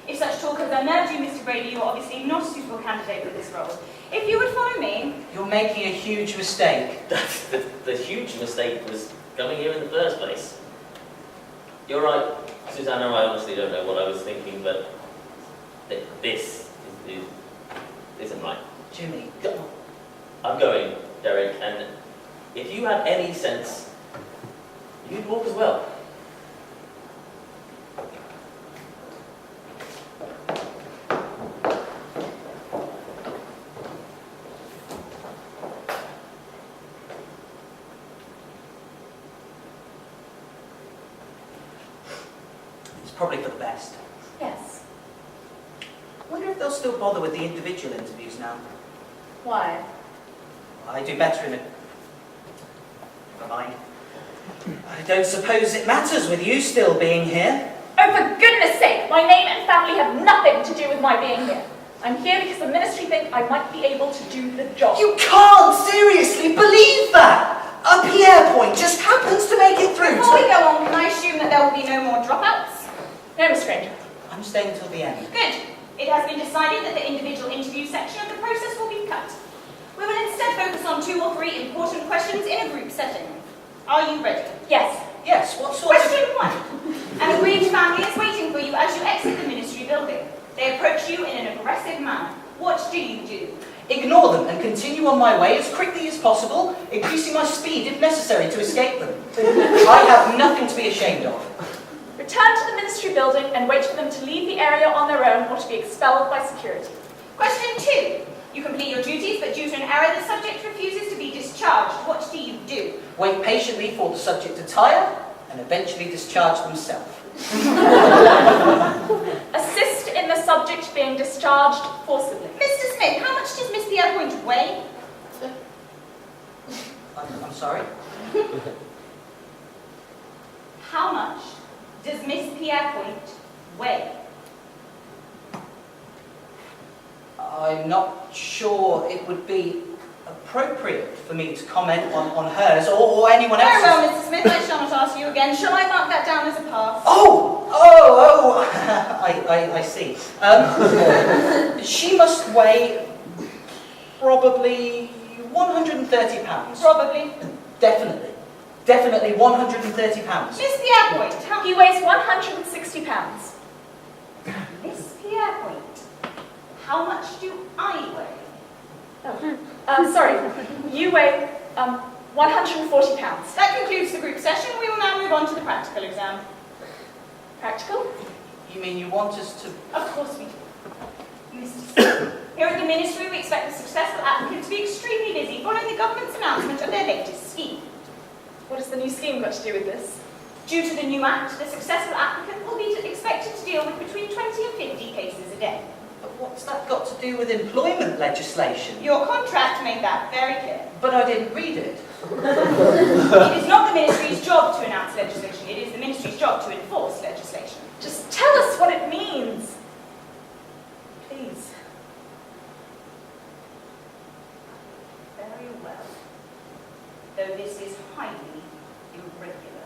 if such talk has unnerved you, Mr. Brady, you are obviously not a suitable candidate for this role. If you would follow me... You're making a huge mistake. The huge mistake was coming here in the first place. You're right, Susanna, I honestly don't know what I was thinking, but this isn't right. Jimmy. I'm going, Derek, and if you had any sense, you'd walk as well. It's probably for the best. Yes. I wonder if they'll still bother with the individual interviews now. Why? I do better in it. Never mind. I don't suppose it matters with you still being here. Oh, for goodness sake! My name and family have nothing to do with my being here. I'm here because the ministry think I might be able to do the job. You can't seriously believe that! A Pierre point just happens to make it through. Before we go on, can I assume that there will be no more dropouts? No, Miss Granger. I'm staying until the end. Good. It has been decided that the individual interview section of the process will be cut. We will instead focus on 2 or 3 important questions in a group setting. Are you ready? Yes. Yes, what sort of... Question 1. An aggrieved family is waiting for you as you exit the ministry building. They approach you in an aggressive manner. What do you do? Ignore them and continue on my way as quickly as possible, increasing my speed if necessary to escape them. I have nothing to be ashamed of. Return to the ministry building and wait for them to leave the area on their own or to be expelled by security. Question 2. You complete your duties, but due to an error, the subject refuses to be discharged. What do you do? Wait patiently for the subject to tire and eventually discharge themselves. Assist in the subject being discharged forcibly. Mr. Smith, how much does Miss Pierpoint weigh? I'm sorry? How much does Miss Pierpoint weigh? I'm not sure it would be appropriate for me to comment on hers or anyone else's. Very well, Mr. Smith, I shall not ask you again. Shall I mark that down as a pass? I see. She must weigh probably 130 pounds. Probably. Definitely 130 pounds. Miss Pierpoint, how... He weighs 160 pounds. Miss Pierpoint, how much do I weigh? Sorry, you weigh 140 pounds. That concludes the group session. We will now move on to the practical exam. Practical? You mean you want us to... Of course we do. Mr. Smith, here at the Ministry, we expect the successful applicant to be extremely busy following the government's announcement of their latest scheme. What has the new scheme got to do with this? Due to the new act, the successful applicant will be expected to deal with between 20 and 50 cases a day. But what's that got to do with employment legislation? Your contract made that very clear. But I didn't read it. It is not the Ministry's job to announce legislation, it is the Ministry's job to enforce legislation. Just tell us what it means. Please. Very well. Though this is highly irregular.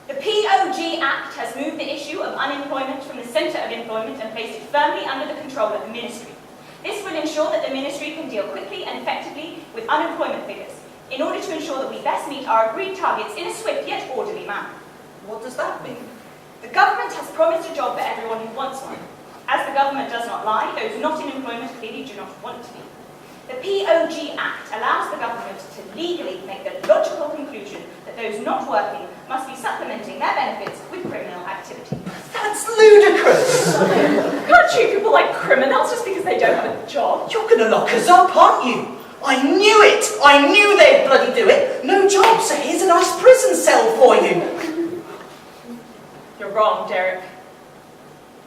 The POG Act has moved the issue of unemployment from the centre of employment and placed it firmly under the control of the Ministry. This will ensure that the Ministry can deal quickly and effectively with unemployment figures, in order to ensure that we best meet our agreed targets in a swift yet orderly manner. What does that mean? The government has promised a job for everyone who wants one. As the government does not lie, those not in employment clearly do not want to be. The POG Act allows the government to legally make the logical conclusion that those not working must be supplementing their benefits with criminal activity. That's ludicrous! You can't treat people like criminals just because they don't have a job. You're going to lock us up, aren't you? I knew it! I knew they'd bloody do it! No job, so here's a nice prison cell for you. You're wrong, Derek.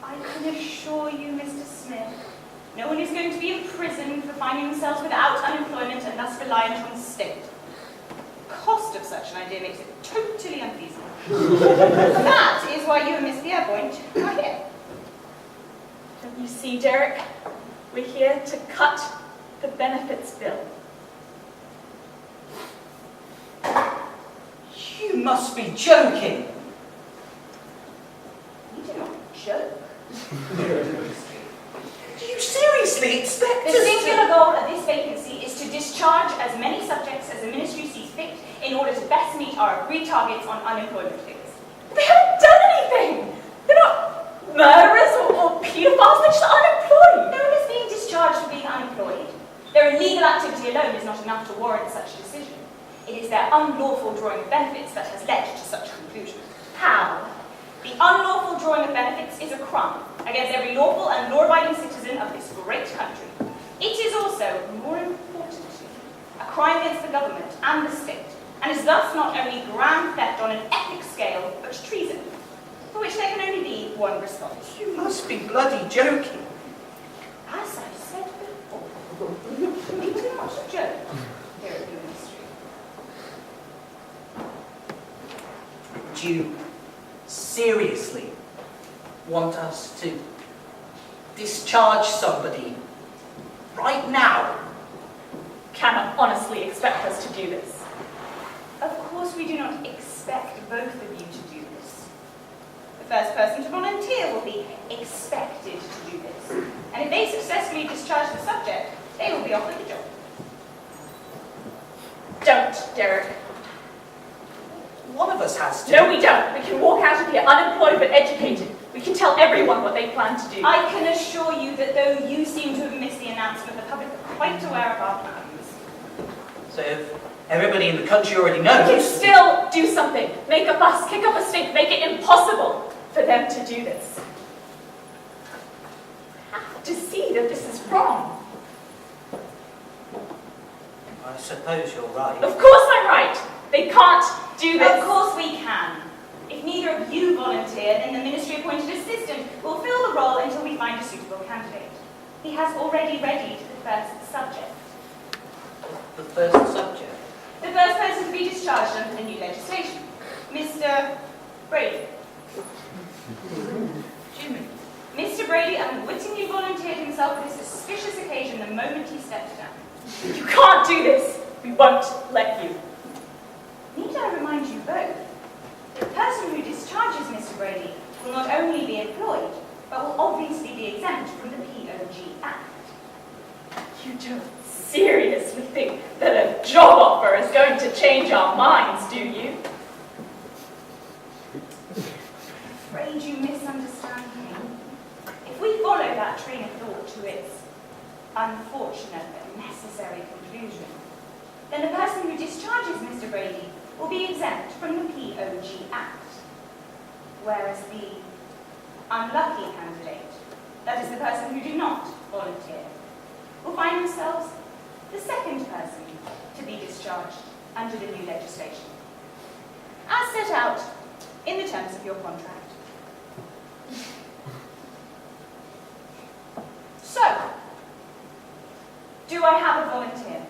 I can assure you, Mr. Smith, no one is going to be imprisoned for finding themselves without unemployment and thus reliant on the state. The cost of such an idea makes it totally unfeasible. That is why you and Miss Pierpoint are here. Don't you see, Derek? We're here to cut the benefits bill. You must be joking. You do not joke. Do you seriously expect The us singular to... goal of this vacancy is to discharge as many subjects as the ministry sees fit in order to best meet our agreed targets on unemployment figures. They haven't done anything! They're not murderers or paedophiles, they're just unemployed! No one is being discharged for being unemployed. Their illegal activity alone is not enough to warrant such a decision. It is their unlawful drawing of benefits that has led to such a conclusion. How? The unlawful drawing of benefits is a crime against every lawful and law-abiding citizen of this great country. It is also, more importantly, a crime against the government and the state, and is thus not only grand theft on an epic scale, but treason, for which there can only be one response. You must be bloody joking. As I said before, it is not a joke here at the ministry. Do you seriously want us to discharge somebody right now? Cannot honestly expect us to do this. Of course we do not expect both of you to do this. The first person to volunteer will be expected to do this. And if they successfully discharge the subject, they will be offered the job. Don't, Derek. One of us has to. No, we don't. We can walk out of here unemployed but educated. We can tell everyone what they plan to do. I can assure you that though you seem to have missed the announcement, the public are quite aware of our plans. So if everybody in the country already We can knows... still do something. Make a fuss, kick up a stink, make it impossible for them to do this. I have to see that this is wrong. I suppose you're right. Of course I'm right. They can't do this. Of course we can. If neither of you volunteer, then the ministry-appointed assistant will fill the role until we find a suitable candidate. He has already readied the first subject. The first subject. The first person to be discharged under the new legislation, Mr. Brady. Jimmy. Mr. Brady unwittingly volunteered himself for this suspicious occasion the moment he stepped down. You can't do this. We won't let you. Need I remind you both, the person who discharges Mr. Brady will not only be employed, but will obviously be exempt from the POG Act. You don't seriously think that a job offer is going to change our minds, do you? Afraid you misunderstand me. If we follow that train of thought to its unfortunate but necessary conclusion, then the person who discharges Mr. Brady will be exempt from the POG Act, whereas the unlucky candidate, that is the person who did not volunteer, will find themselves the second person to be discharged under the new legislation, as set out in the terms of your contract. So, do I have a volunteer?